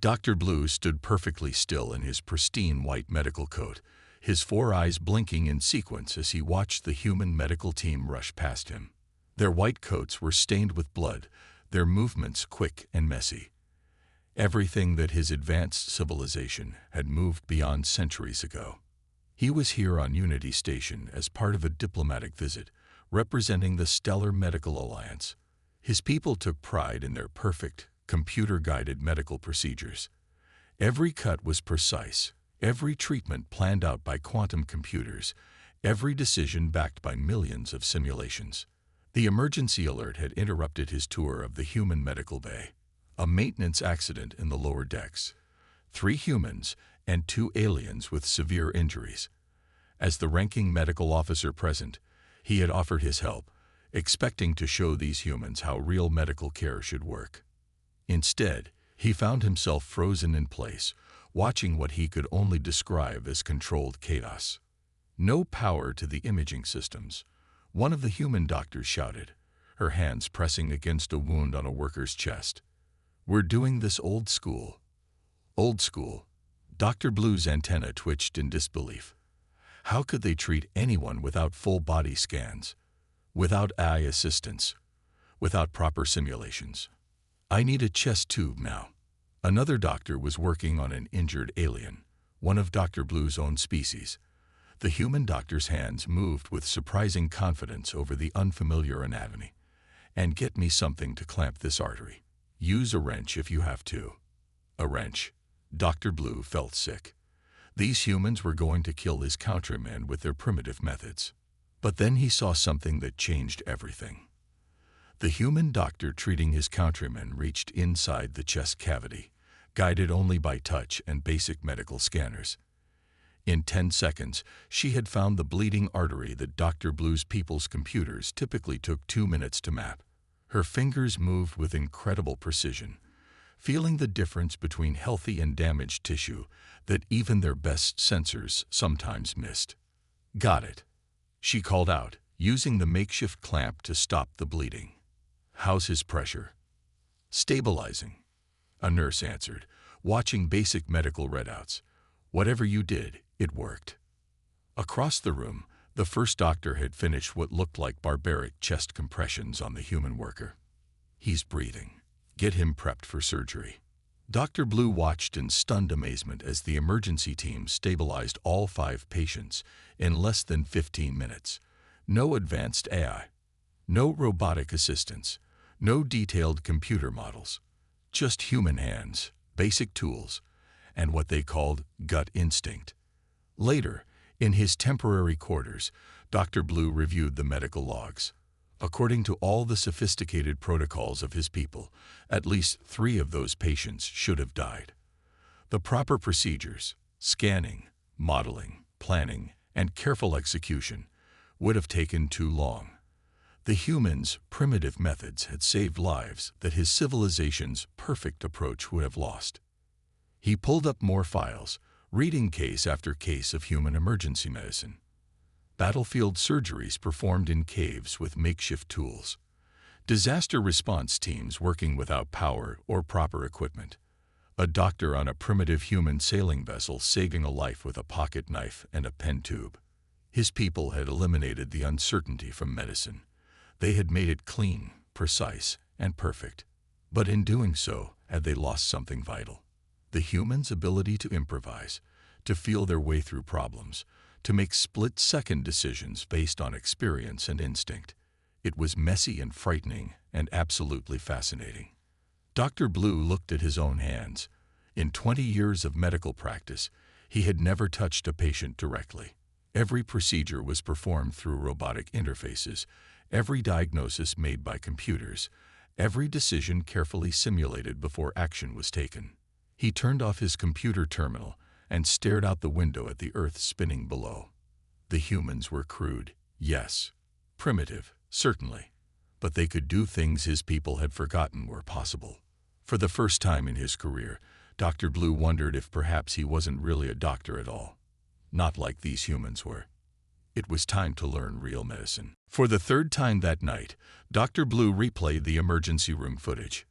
Dr. Blue stood perfectly still in his pristine white medical coat, his 4 eyes blinking in sequence as he watched the human medical team rush past him. Their white coats were stained with blood, their movements quick and messy. Everything that his advanced civilization had moved beyond centuries ago. He was here on Unity Station as part of a diplomatic visit, representing the Stellar Medical Alliance. His people took pride in their perfect, computer-guided medical procedures. Every cut was precise, every treatment planned out by quantum computers, every decision backed by millions of simulations. The emergency alert had interrupted his tour of the human medical bay. A maintenance accident in the lower decks. 3 humans and 2 aliens with severe injuries. As the ranking medical officer present, he had offered his help, expecting to show these humans how real medical care should work. Instead, he found himself frozen in place, watching what he could only describe as controlled chaos. No power to the imaging systems, one of the human doctors shouted, her hands pressing against a wound on a worker's chest. "We're doing this old school." Old school. Dr. Blue's antenna twitched in disbelief. How could they treat anyone without full body scans, without eye assistance, without proper simulations? "I need a chest tube now." Another doctor was working on an injured alien, one of Dr. Blue's own species. The human doctor's hands moved with surprising confidence over the unfamiliar anatomy. "And get me something to clamp this artery. Use a wrench if you have to." A wrench. Dr. Blue felt sick. These humans were going to kill his countrymen with their primitive methods. But then he saw something that changed everything. The human doctor treating his countrymen reached inside the chest cavity, guided only by touch and basic medical scanners. In 10 seconds, she had found the bleeding artery that Dr. Blue's people's computers typically took 2 minutes to map. Her fingers moved with incredible precision, feeling the difference between healthy and damaged tissue that even their best sensors sometimes missed. "Got it," she called out, using the makeshift clamp to stop the bleeding. "How's his pressure?" "Stabilizing," a nurse answered, watching basic medical readouts. "Whatever you did, it worked." Across the room, the first doctor had finished what looked like barbaric chest compressions on the human worker. "He's breathing. Get him prepped for surgery." Dr. Blue watched in stunned amazement as the emergency team stabilized all 5 patients in less than 15 minutes. No advanced AI, no robotic assistance, no detailed computer models, just human hands, basic tools, and what they called gut instinct. Later, in his temporary quarters, Dr. Blue reviewed the medical logs. According to all the sophisticated protocols of his people, at least 3 of those patients should have died. The proper procedures, scanning, modeling, planning, and careful execution would have taken too long. The humans' primitive methods had saved lives that his civilization's perfect approach would have lost. He pulled up more files, reading case after case of human emergency medicine. Battlefield surgeries performed in caves with makeshift tools. Disaster response teams working without power or proper equipment. A doctor on a primitive human sailing vessel saving a life with a pocket knife and a pen tube. His people had eliminated the uncertainty from medicine. They had made it clean, precise, and perfect. But in doing so, had they lost something vital? The human's ability to improvise, to feel their way through problems, to make split-second decisions based on experience and instinct. It was messy and frightening and absolutely fascinating. Dr. Blue looked at his own hands. In 20 years of medical practice, he had never touched a patient directly. Every procedure was performed through robotic interfaces, every diagnosis made by computers, every decision carefully simulated before action was taken. He turned off his computer terminal and stared out the window at the earth spinning below. The humans were crude, yes. Primitive, certainly. But they could do things his people had forgotten were possible. For the first time in his career, Dr. Blue wondered if perhaps he wasn't really a doctor at all. Not like these humans were. It was time to learn real medicine. For the 3rd time that night, Dr. Blue replayed the emergency room footage.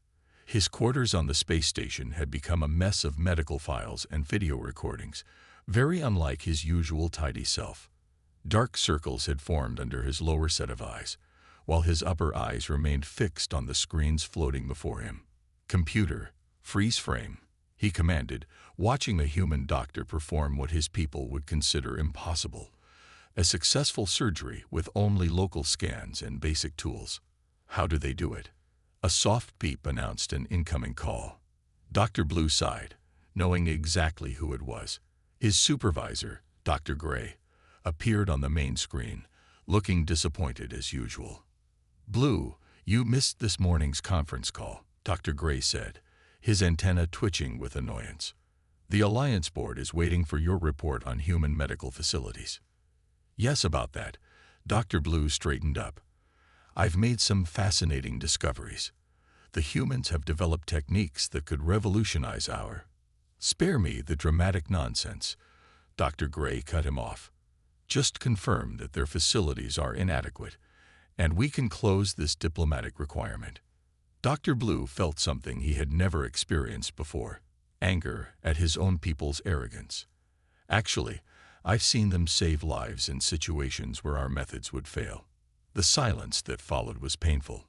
His quarters on the space station had become a mess of medical files and video recordings, very unlike his usual tidy self. Dark circles had formed under his lower set of eyes, while his upper eyes remained fixed on the screens floating before him. "Computer, freeze frame," he commanded, watching the human doctor perform what his people would consider impossible: a successful surgery with only local scans and basic tools. How do they do it? A soft beep announced an incoming call. Dr. Blue sighed, knowing exactly who it was. His supervisor, Dr. Gray, appeared on the main screen, looking disappointed as usual. "Blue, you missed this morning's conference call," Dr. Gray said, his antenna twitching with annoyance. "The Alliance Board is waiting for your report on human medical facilities." "Yes, about that." Dr. Blue straightened up. "I've made some fascinating discoveries. The humans have developed techniques that could revolutionize our—" "Spare me the dramatic nonsense," Dr. Gray cut him off. "Just confirm that their facilities are inadequate, and we can close this diplomatic requirement." Dr. Blue felt something he had never experienced before: anger at his own people's arrogance. "Actually, I've seen them save lives in situations where our methods would fail." The silence that followed was painful.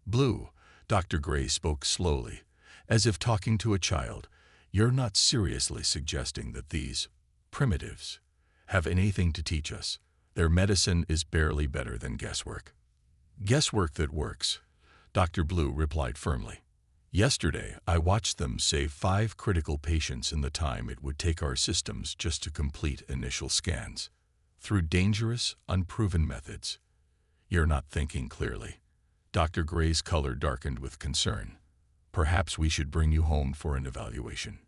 "Blue," Dr. Gray spoke slowly, as if talking to a child, "you're not seriously suggesting that these primitives have anything to teach us. Their medicine is barely better than guesswork." "Guesswork that works," Dr. Blue replied firmly. "Yesterday, I watched them save 5 critical patients in the time it would take our systems just to complete initial scans, through dangerous, unproven methods." "You're not thinking clearly." Dr. Gray's color darkened with concern. "Perhaps we should bring you home for an evaluation."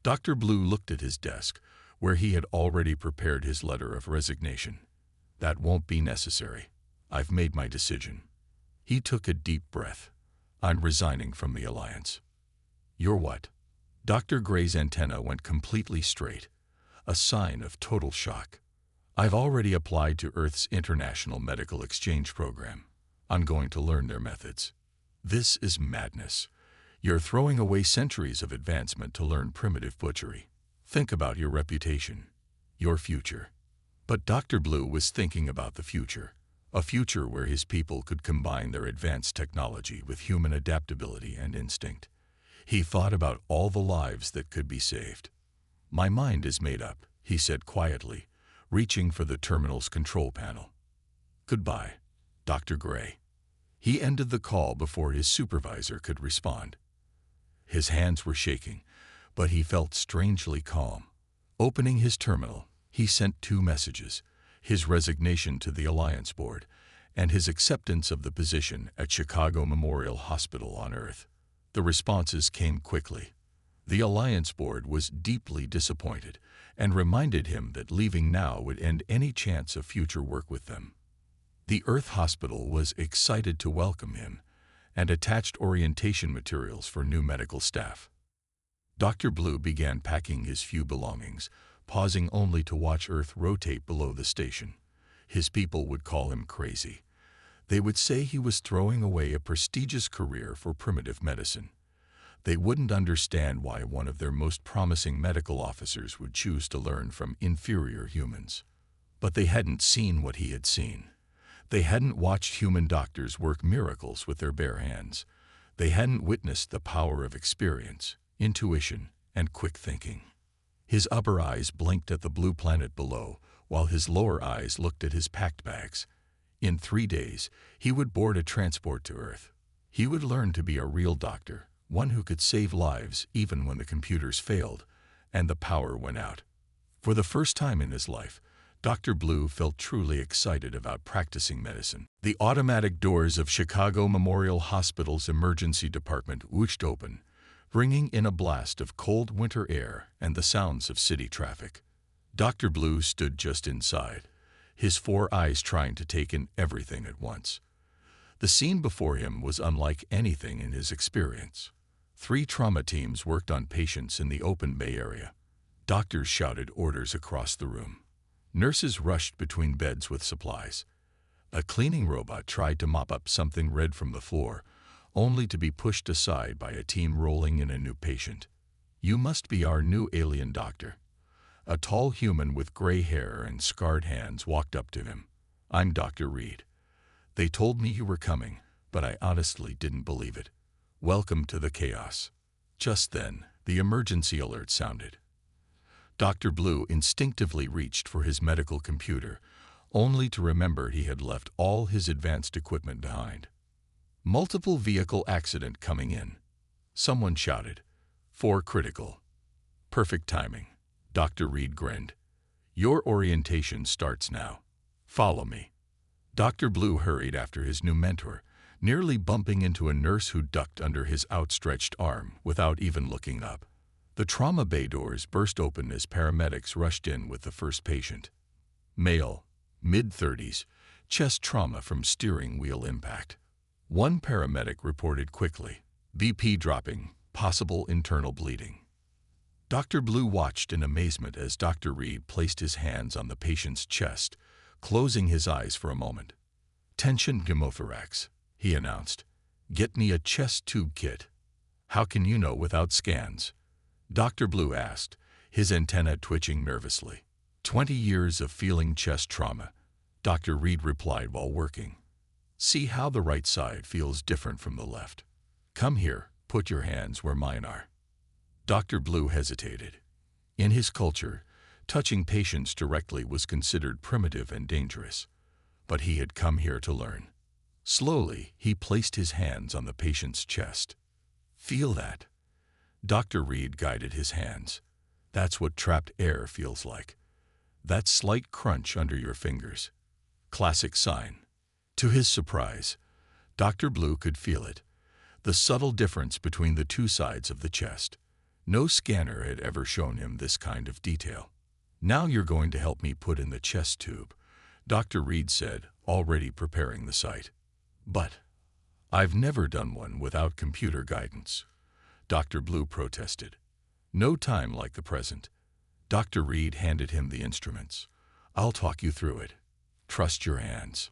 Dr. Blue looked at his desk, where he had already prepared his letter of resignation. "That won't be necessary. I've made my decision." He took a deep breath. "I'm resigning from the Alliance." "You're what?" Dr. Gray's antenna went completely straight, a sign of total shock. "I've already applied to Earth's International Medical Exchange Program. I'm going to learn their methods." "This is madness. You're throwing away centuries of advancement to learn primitive butchery. Think about your reputation, your future." But Dr. Blue was thinking about the future, a future where his people could combine their advanced technology with human adaptability and instinct. He thought about all the lives that could be saved. "My mind is made up," he said quietly, reaching for the terminal's control panel. "Goodbye, Dr. Gray." He ended the call before his supervisor could respond. His hands were shaking, but he felt strangely calm. Opening his terminal, he sent 2 messages: his resignation to the Alliance Board and his acceptance of the position at Chicago Memorial Hospital on Earth. The responses came quickly. The Alliance Board was deeply disappointed and reminded him that leaving now would end any chance of future work with them. The Earth Hospital was excited to welcome him and attached orientation materials for new medical staff. Dr. Blue began packing his few belongings, pausing only to watch Earth rotate below the station. His people would call him crazy. They would say he was throwing away a prestigious career for primitive medicine. They wouldn't understand why one of their most promising medical officers would choose to learn from inferior humans. But they hadn't seen what he had seen. They hadn't watched human doctors work miracles with their bare hands. They hadn't witnessed the power of experience, intuition, and quick thinking. His upper eyes blinked at the blue planet below, while his lower eyes looked at his packed bags. In 3 days, he would board a transport to Earth. He would learn to be a real doctor, one who could save lives even when the computers failed and the power went out. For the first time in his life, Dr. Blue felt truly excited about practicing medicine. The automatic doors of Chicago Memorial Hospital's emergency department whooshed open, bringing in a blast of cold winter air and the sounds of city traffic. Dr. Blue stood just inside, his 4 eyes trying to take in everything at once. The scene before him was unlike anything in his experience. 3 trauma teams worked on patients in the open bay area. Doctors shouted orders across the room. Nurses rushed between beds with supplies. A cleaning robot tried to mop up something red from the floor, only to be pushed aside by a team rolling in a new patient. "You must be our new alien doctor." A tall human with gray hair and scarred hands walked up to him. "I'm Dr. Reed. They told me you were coming, but I honestly didn't believe it. Welcome to the chaos." Just then, the emergency alert sounded. Dr. Blue instinctively reached for his medical computer, only to remember he had left all his advanced equipment behind. "Multiple vehicle accident coming in," someone shouted. "4 critical." "Perfect timing." Dr. Reed grinned. "Your orientation starts now. Follow me." Dr. Blue hurried after his new mentor, nearly bumping into a nurse who ducked under his outstretched arm without even looking up. The trauma bay doors burst open as paramedics rushed in with the first patient. Male, mid-30s, chest trauma from steering wheel impact. One paramedic reported quickly. BP dropping, possible internal bleeding. Dr. Blue watched in amazement as Dr. Reed placed his hands on the patient's chest, closing his eyes for a moment. "Tension pneumothorax," he announced. "Get me a chest tube kit." "How can you know without scans?" Dr. Blue asked, his antenna twitching nervously. 20 years of feeling chest trauma," Dr. Reed replied while working. "See how the right side feels different from the left. Come here, put your hands where mine are." Dr. Blue hesitated. In his culture, touching patients directly was considered primitive and dangerous. But he had come here to learn. Slowly, he placed his hands on the patient's chest. "Feel that?" Dr. Reed guided his hands. "That's what trapped air feels like. That slight crunch under your fingers. Classic sign." To his surprise, Dr. Blue could feel it. The subtle difference between the two sides of the chest. No scanner had ever shown him this kind of detail. "Now you're going to help me put in the chest tube," Dr. Reed said, already preparing the site. "But I've never done one without computer guidance," Dr. Blue protested. "No time like the present." Dr. Reed handed him the instruments. "I'll talk you through it. Trust your hands."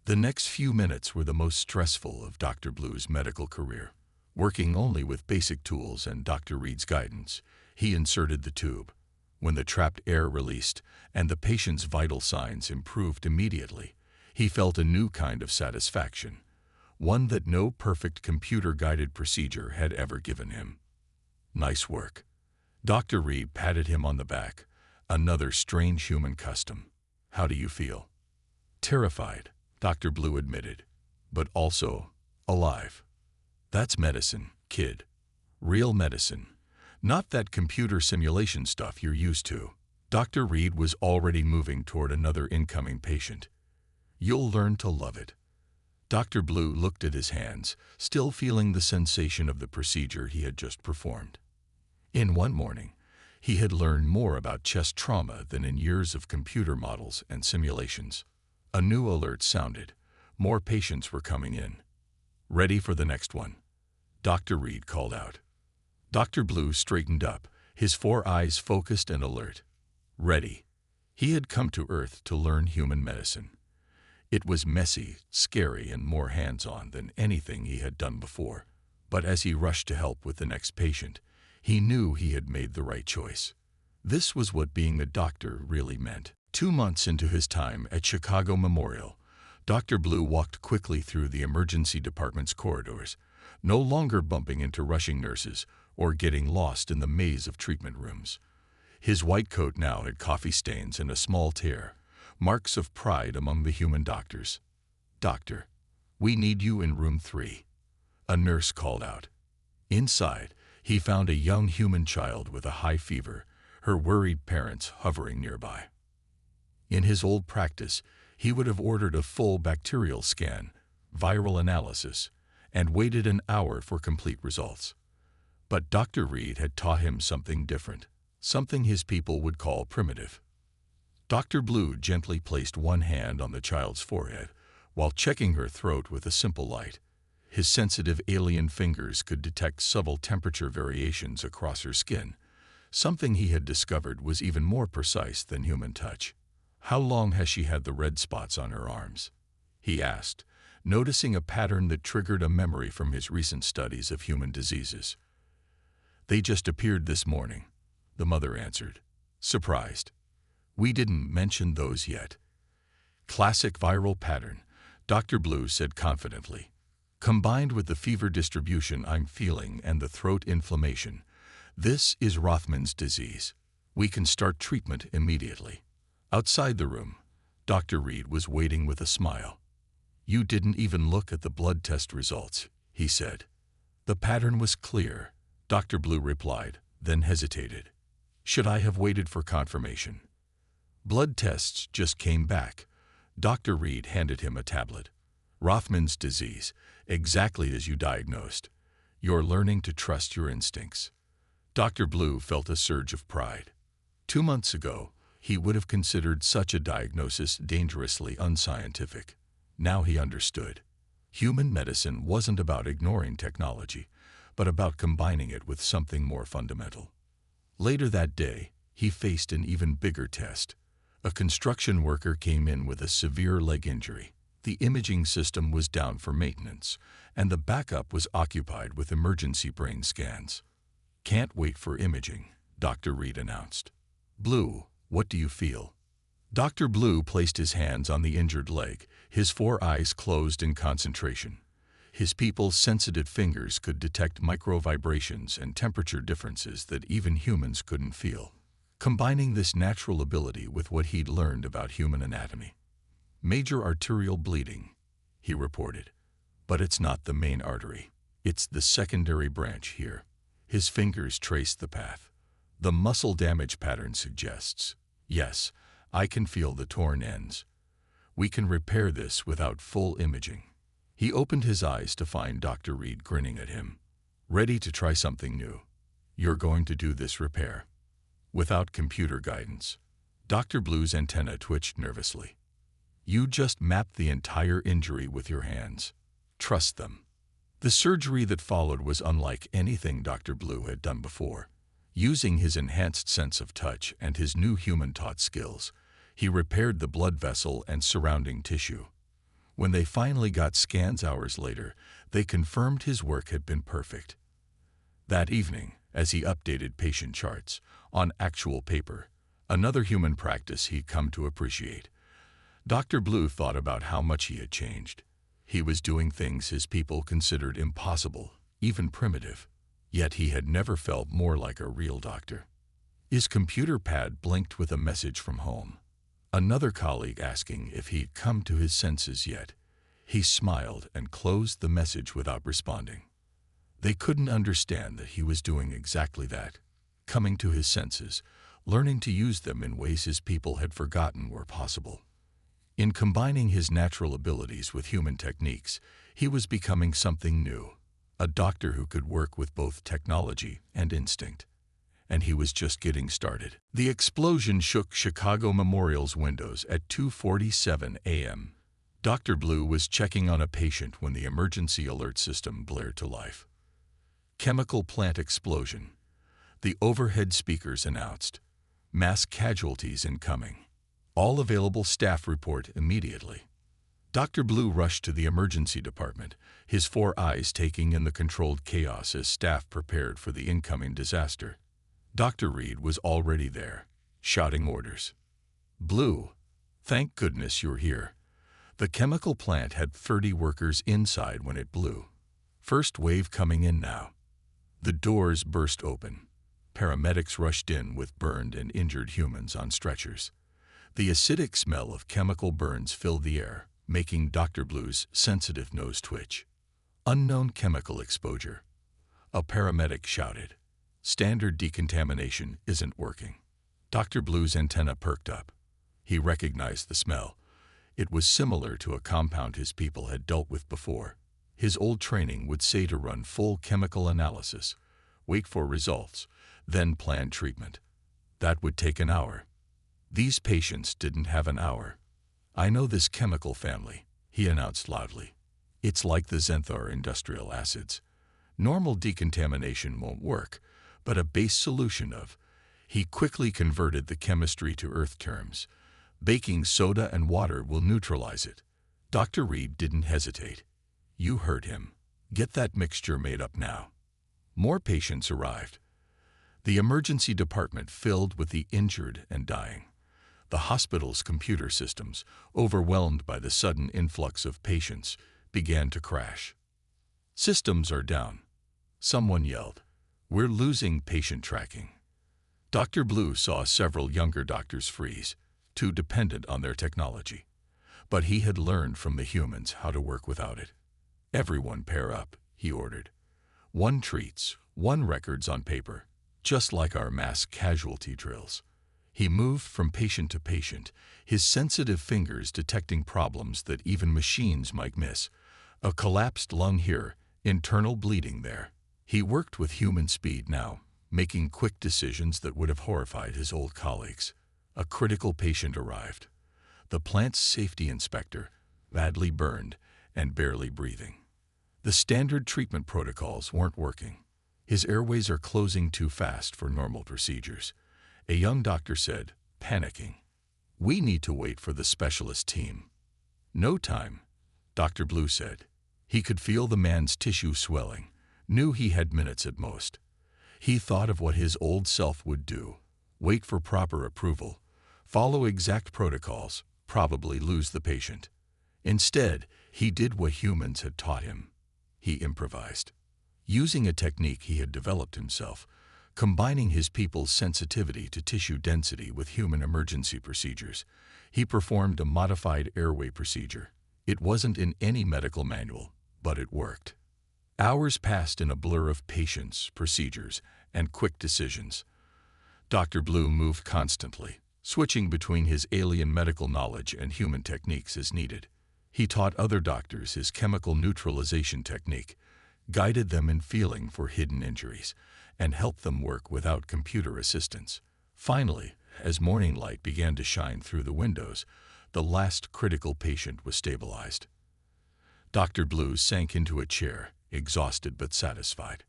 The next few minutes were the most stressful of Dr. Blue's medical career. Working only with basic tools and Dr. Reed's guidance, he inserted the tube. When the trapped air released and the patient's vital signs improved immediately, he felt a new kind of satisfaction, one that no perfect computer-guided procedure had ever given him. "Nice work." Dr. Reed patted him on the back, another strange human custom. "How do you feel?" "Terrified," Dr. Blue admitted, "but also alive." "That's medicine, kid. Real medicine. Not that computer simulation stuff you're used to." Dr. Reed was already moving toward another incoming patient. "You'll learn to love it." Dr. Blue looked at his hands, still feeling the sensation of the procedure he had just performed. In one morning, he had learned more about chest trauma than in years of computer models and simulations. A new alert sounded. More patients were coming in. "Ready for the next one?" Dr. Reed called out. Dr. Blue straightened up, his 4 eyes focused and alert. Ready. He had come to Earth to learn human medicine. It was messy, scary, and more hands-on than anything he had done before. But as he rushed to help with the next patient, he knew he had made the right choice. This was what being a doctor really meant. 2 months into his time at Chicago Memorial, Dr. Blue walked quickly through the emergency department's corridors, no longer bumping into rushing nurses or getting lost in the maze of treatment rooms. His white coat now had coffee stains and a small tear, marks of pride among the human doctors. "Doctor, we need you in room 3. A nurse called out. Inside, he found a young human child with a high fever, her worried parents hovering nearby. In his old practice, he would have ordered a full bacterial scan, viral analysis, and waited an hour for complete results. But Dr. Reed had taught him something different, something his people would call primitive. Dr. Blue gently placed one hand on the child's forehead while checking her throat with a simple light. His sensitive alien fingers could detect subtle temperature variations across her skin. Something he had discovered was even more precise than human touch. "How long has she had the red spots on her arms?" he asked, noticing a pattern that triggered a memory from his recent studies of human diseases. "They just appeared this morning," the mother answered, surprised. "We didn't mention those yet." "Classic viral pattern," Dr. Blue said confidently. "Combined with the fever distribution I'm feeling and the throat inflammation, this is Rothman's disease. We can start treatment immediately." Outside the room, Dr. Reed was waiting with a smile. "You didn't even look at the blood test results," he said. "The pattern was clear," Dr. Blue replied, then hesitated. "Should I have waited for confirmation?" "Blood tests just came back." Dr. Reed handed him a tablet. "Rothman's disease, exactly as you diagnosed. You're learning to trust your instincts." Dr. Blue felt a surge of pride. 2 months ago, he would have considered such a diagnosis dangerously unscientific. Now he understood. Human medicine wasn't about ignoring technology, but about combining it with something more fundamental. Later that day, he faced an even bigger test. A construction worker came in with a severe leg injury. The imaging system was down for maintenance, and the backup was occupied with emergency brain scans. "Can't wait for imaging," Dr. Reed announced. "Blue, what do you feel?" Dr. Blue placed his hands on the injured leg, his 4 eyes closed in concentration. His people's sensitive fingers could detect micro-vibrations and temperature differences that even humans couldn't feel. Combining this natural ability with what he'd learned about human anatomy. "Major arterial bleeding," he reported. "But it's not the main artery. It's the secondary branch here." His fingers traced the path. "The muscle damage pattern suggests. Yes, I can feel the torn ends. We can repair this without full imaging." He opened his eyes to find Dr. Reed grinning at him. "Ready to try something new? You're going to do this repair without computer guidance." Dr. Blue's antenna twitched nervously. "You just mapped the entire injury with your hands. Trust them." The surgery that followed was unlike anything Dr. Blue had done before. Using his enhanced sense of touch and his new human-taught skills, he repaired the blood vessel and surrounding tissue. When they finally got scans hours later, they confirmed his work had been perfect. That evening, as he updated patient charts on actual paper, another human practice he'd come to appreciate, Dr. Blue thought about how much he had changed. He was doing things his people considered impossible, even primitive, yet he had never felt more like a real doctor. His computer pad blinked with a message from home. Another colleague asking if he'd come to his senses yet. He smiled and closed the message without responding. They couldn't understand that he was doing exactly that, coming to his senses, learning to use them in ways his people had forgotten were possible. In combining his natural abilities with human techniques, he was becoming something new, a doctor who could work with both technology and instinct. And he was just getting started. The explosion shook Chicago Memorial's windows at 2:47 a.m. Dr. Blue was checking on a patient when the emergency alert system blared to life. "Chemical plant explosion," the overhead speakers announced. "Mass casualties incoming. All available staff report immediately." Dr. Blue rushed to the emergency department, his 4 eyes taking in the controlled chaos as staff prepared for the incoming disaster. Dr. Reed was already there, shouting orders. "Blue, thank goodness you're here." The chemical plant had 30 workers inside when it blew. First wave coming in now. The doors burst open. Paramedics rushed in with burned and injured humans on stretchers. The acidic smell of chemical burns filled the air, making Dr. Blue's sensitive nose twitch. "Unknown chemical exposure," a paramedic shouted. "Standard decontamination isn't working." Dr. Blue's antenna perked up. He recognized the smell. It was similar to a compound his people had dealt with before. His old training would say to run full chemical analysis, wait for results, then plan treatment. That would take an hour. These patients didn't have an hour. "I know this chemical family," he announced loudly. "It's like the xanthar industrial acids. Normal decontamination won't work, but a base solution of..." He quickly converted the chemistry to earth terms. "Baking soda and water will neutralize it. Dr. Reed didn't hesitate. You heard him. Get that mixture made up now. More patients arrived. The emergency department filled with the injured and dying. The hospital's computer systems, overwhelmed by the sudden influx of patients, began to crash. Systems are down. Someone yelled. We're losing patient tracking. Dr. Blue saw several younger doctors freeze, too dependent on their technology. But he had learned from the humans how to work without it. Everyone pair up, he ordered. One treats, one records on paper, just like our mass casualty drills. He moved from patient to patient, his sensitive fingers detecting problems that even machines might miss. A collapsed lung here, internal bleeding there. He worked with human speed now, making quick decisions that would have horrified his old colleagues. A critical patient arrived. The plant's safety inspector, badly burned and barely breathing. The standard treatment protocols weren't working. His airways are closing too fast for normal procedures. A young doctor said, panicking. We need to wait for the specialist team. No time, Dr. Blue said. He could feel the man's tissue swelling, knew he had minutes at most. He thought of what his old self would do. Wait for proper approval, follow exact protocols, probably lose the patient. Instead, he did what humans had taught him. He improvised. Using a technique he had developed himself, combining his people's sensitivity to tissue density with human emergency procedures, he performed a modified airway procedure. It wasn't in any medical manual, but it worked. Hours passed in a blur of patients, procedures, and quick decisions. Dr. Blue moved constantly, switching between his alien medical knowledge and human techniques as needed. He taught other doctors his chemical neutralization technique, guided them in feeling for hidden injuries, and helped them work without computer assistance. Finally, as morning light began to shine through the windows, the last critical patient was stabilized. Dr. Blue sank into a chair, exhausted but satisfied.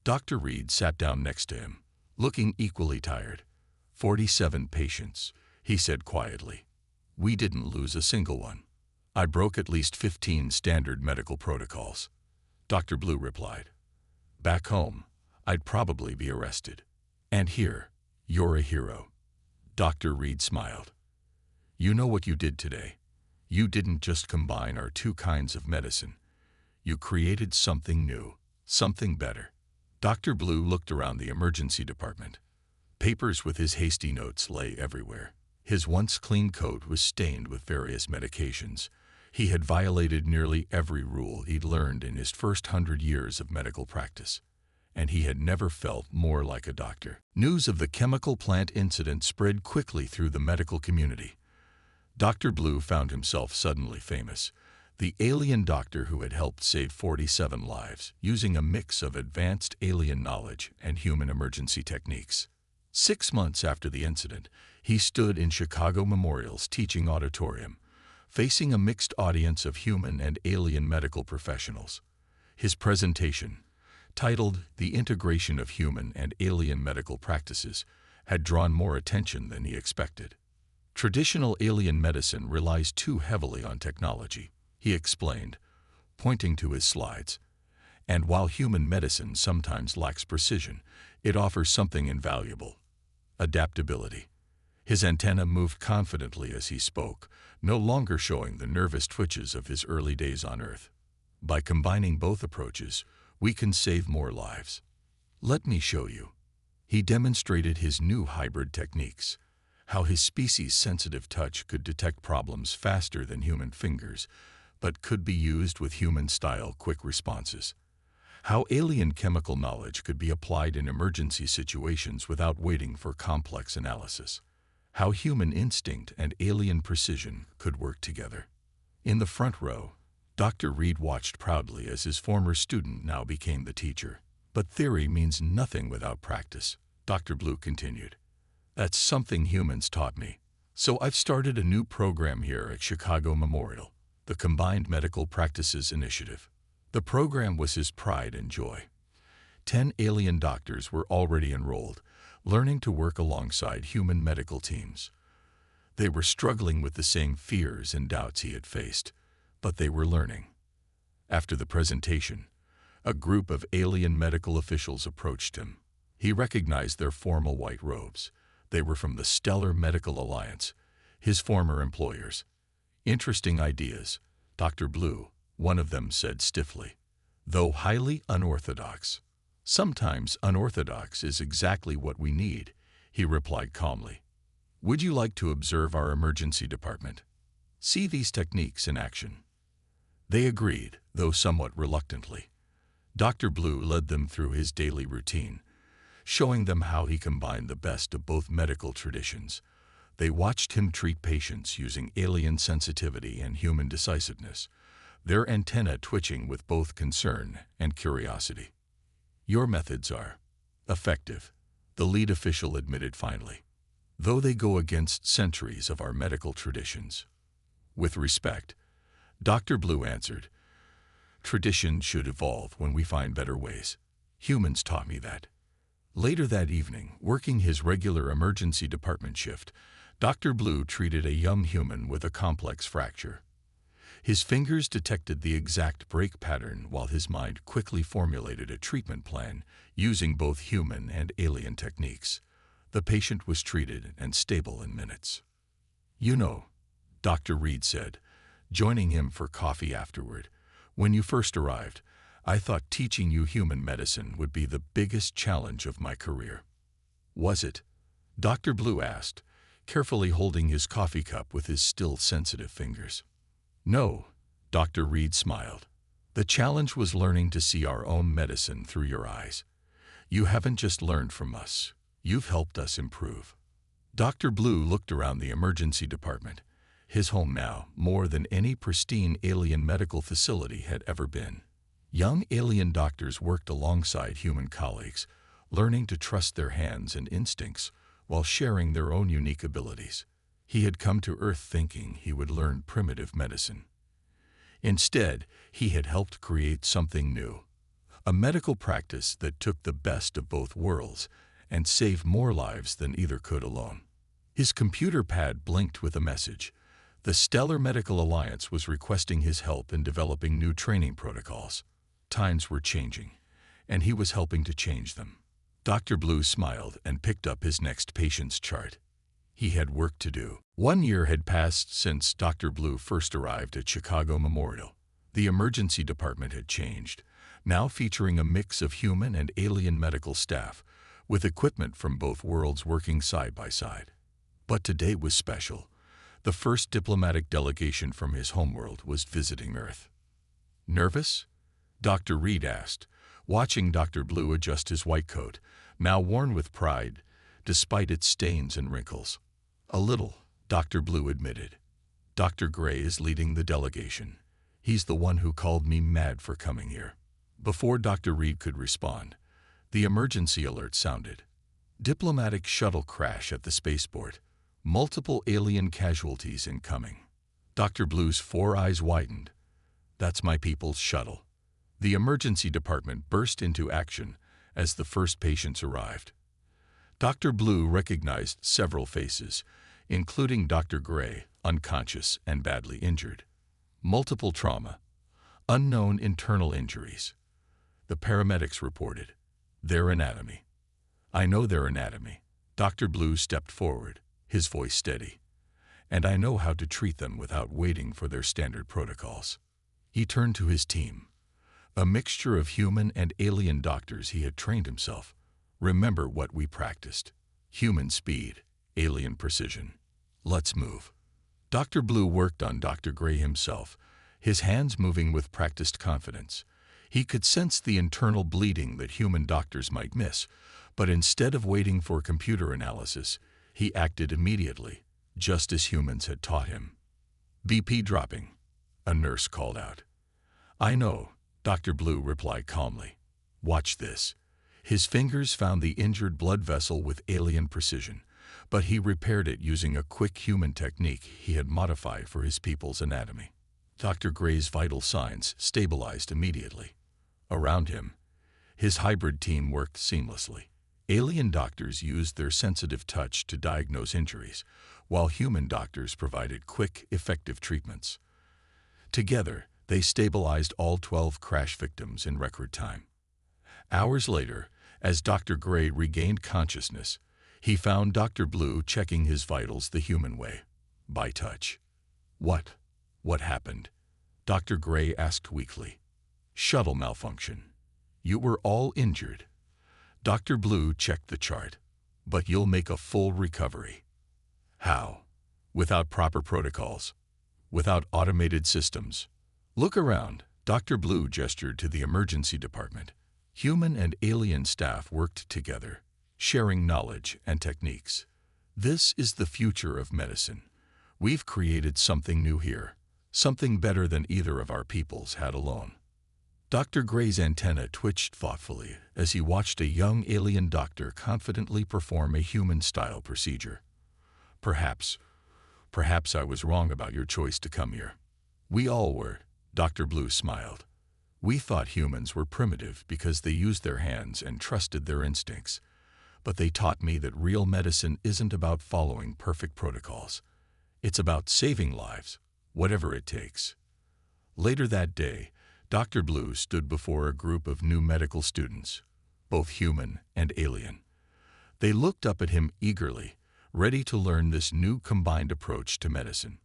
Dr. Reed sat down next to him, looking equally tired. 47 patients, he said quietly. We didn't lose a single one. I broke at least 15 standard medical protocols. Dr. Blue replied. Back home, I'd probably be arrested. And here, you're a hero. Dr. Reed smiled. You know what you did today. You didn't just combine our two kinds of medicine. You created something new, something better. Dr. Blue looked around the emergency department. Papers with his hasty notes lay everywhere. His once clean coat was stained with various medications. He had violated nearly every rule he'd learned in his first 100 years of medical practice, and he had never felt more like a doctor. News of the chemical plant incident spread quickly through the medical community. Dr. Blue found himself suddenly famous, the alien doctor who had helped save 47 lives using a mix of advanced alien knowledge and human emergency techniques. 6 months after the incident, he stood in Chicago Memorial's teaching auditorium, facing a mixed audience of human and alien medical professionals. His presentation, titled The Integration of Human and Alien Medical Practices, had drawn more attention than he expected. Traditional alien medicine relies too heavily on technology, he explained, pointing to his slides. And while human medicine sometimes lacks precision, it offers something invaluable: adaptability. His antenna moved confidently as he spoke, no longer showing the nervous twitches of his early days on Earth. By combining both approaches, we can save more lives. Let me show you. He demonstrated his new hybrid techniques, how his species' sensitive touch could detect problems faster than human fingers, but could be used with human-style quick responses. How alien chemical knowledge could be applied in emergency situations without waiting for complex analysis. How human instinct and alien precision could work together. In the front row, Dr. Reed watched proudly as his former student now became the teacher. But theory means nothing without practice, Dr. Blue continued. That's something humans taught me. So I've started a new program here at Chicago Memorial, the Combined Medical Practices Initiative. The program was his pride and joy. 10 alien doctors were already enrolled, learning to work alongside human medical teams. They were struggling with the same fears and doubts he had faced, but they were learning. After the presentation, a group of alien medical officials approached him. He recognized their formal white robes. They were from the Stellar Medical Alliance, his former employers. "Interesting ideas, Dr. Blue," one of them said stiffly, "though highly unorthodox." "Sometimes unorthodox is exactly what we need," he replied calmly. "Would you like to observe our emergency department? See these techniques in action?" They agreed, though somewhat reluctantly. Dr. Blue led them through his daily routine, showing them how he combined the best of both medical traditions. They watched him treat patients using alien sensitivity and human decisiveness, their antennae twitching with both concern and curiosity. "Your methods are effective," the lead official admitted finally, "though they go against centuries of our medical traditions." With respect, Dr. Blue answered, "Tradition should evolve when we find better ways. Humans taught me that." Later that evening, working his regular emergency department shift, Dr. Blue treated a young human with a complex fracture. His fingers detected the exact break pattern while his mind quickly formulated a treatment plan using both human and alien techniques. The patient was treated and stable in minutes. "You know," Dr. Reed said, joining him for coffee afterward, "when you first arrived, I thought teaching you human medicine would be the biggest challenge of my career." "Was it?" Dr. Blue asked, carefully holding his coffee cup with his still sensitive fingers. "No," Dr. Reed smiled. "The challenge was learning to see our own medicine through your eyes. You haven't just learned from us, you've helped us improve." Dr. Blue looked around the emergency department, his home now more than any pristine alien medical facility had ever been. Young alien doctors worked alongside human colleagues, learning to trust their hands and instincts while sharing their own unique abilities. He had come to Earth thinking he would learn primitive medicine. Instead, he had helped create something new, a medical practice that took the best of both worlds and saved more lives than either could alone. His computer pad blinked with a message. The Stellar Medical Alliance was requesting his help in developing new training protocols. Times were changing, and he was helping to change them. Dr. Blue smiled and picked up his next patient's chart. He had work to do. 1 year had passed since Dr. Blue first arrived at Chicago Memorial. The emergency department had changed, now featuring a mix of human and alien medical staff, with equipment from both worlds working side by side. But today was special. The first diplomatic delegation from his homeworld was visiting Earth. "Nervous?" Dr. Reed asked, watching Dr. Blue adjust his white coat, now worn with pride, despite its stains and wrinkles. "A little," Dr. Blue admitted. "Dr. Gray is leading the delegation. He's the one who called me mad for coming here." Before Dr. Reed could respond, the emergency alert sounded. "Diplomatic shuttle crash at the spaceport. Multiple alien casualties incoming." Dr. Blue's 4 eyes widened. "That's my people's shuttle." The emergency department burst into action as the first patients arrived. Dr. Blue recognized several faces, including Dr. Gray, unconscious and badly injured. Multiple trauma, unknown internal injuries. The paramedics reported their anatomy. "I know their anatomy." Dr. Blue stepped forward, his voice steady. "And I know how to treat them without waiting for their standard protocols." He turned to his team, a mixture of human and alien doctors he had trained himself. "Remember what we practiced. Human speed, alien precision. Let's move." Dr. Blue worked on Dr. Gray himself, his hands moving with practiced confidence. He could sense the internal bleeding that human doctors might miss, but instead of waiting for computer analysis, he acted immediately, just as humans had taught him. "BP dropping," a nurse called out. "I know," Dr. Blue replied calmly. "Watch this." His fingers found the injured blood vessel with alien precision, but he repaired it using a quick human technique he had modified for his people's anatomy. Dr. Gray's vital signs stabilized immediately. Around him, his hybrid team worked seamlessly. Alien doctors used their sensitive touch to diagnose injuries, while human doctors provided quick, effective treatments. Together, they stabilized all 12 crash victims in record time. Hours later, as Dr. Gray regained consciousness, he found Dr. Blue checking his vitals the human way, by touch. What? What happened? Dr. Gray asked weakly. Shuttle malfunction. You were all injured. Dr. Blue checked the chart. But you'll make a full recovery. How? Without proper protocols. Without automated systems. Look around. Dr. Blue gestured to the emergency department. Human and alien staff worked together, sharing knowledge and techniques. This is the future of medicine. We've created something new here, something better than either of our peoples had alone. Dr. Gray's antenna twitched thoughtfully as he watched a young alien doctor confidently perform a human-style procedure. Perhaps I was wrong about your choice to come here. We all were, Dr. Blue smiled. We thought humans were primitive because they used their hands and trusted their instincts. But they taught me that real medicine isn't about following perfect protocols. It's about saving lives, whatever it takes. Later that day, Dr. Blue stood before a group of new medical students, both human and alien. They looked up at him eagerly, ready to learn this new combined approach to medicine.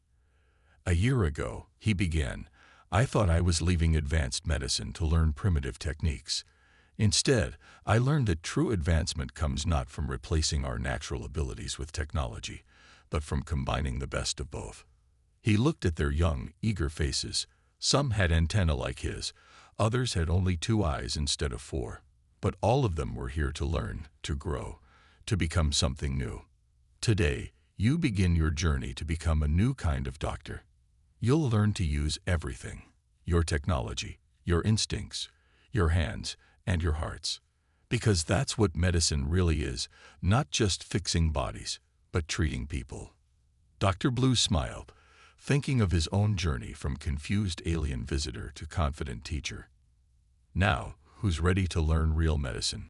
A year ago, he began, I thought I was leaving advanced medicine to learn primitive techniques. Instead, I learned that true advancement comes not from replacing our natural abilities with technology, but from combining the best of both. He looked at their young, eager faces. Some had antennae like his, others had only 2 eyes instead of 4. But all of them were here to learn, to grow, to become something new. Today, you begin your journey to become a new kind of doctor. You'll learn to use everything, your technology, your instincts, your hands, and your hearts. Because that's what medicine really is, not just fixing bodies, but treating people. Dr. Blue smiled, thinking of his own journey from confused alien visitor to confident teacher. Now, who's ready to learn real medicine?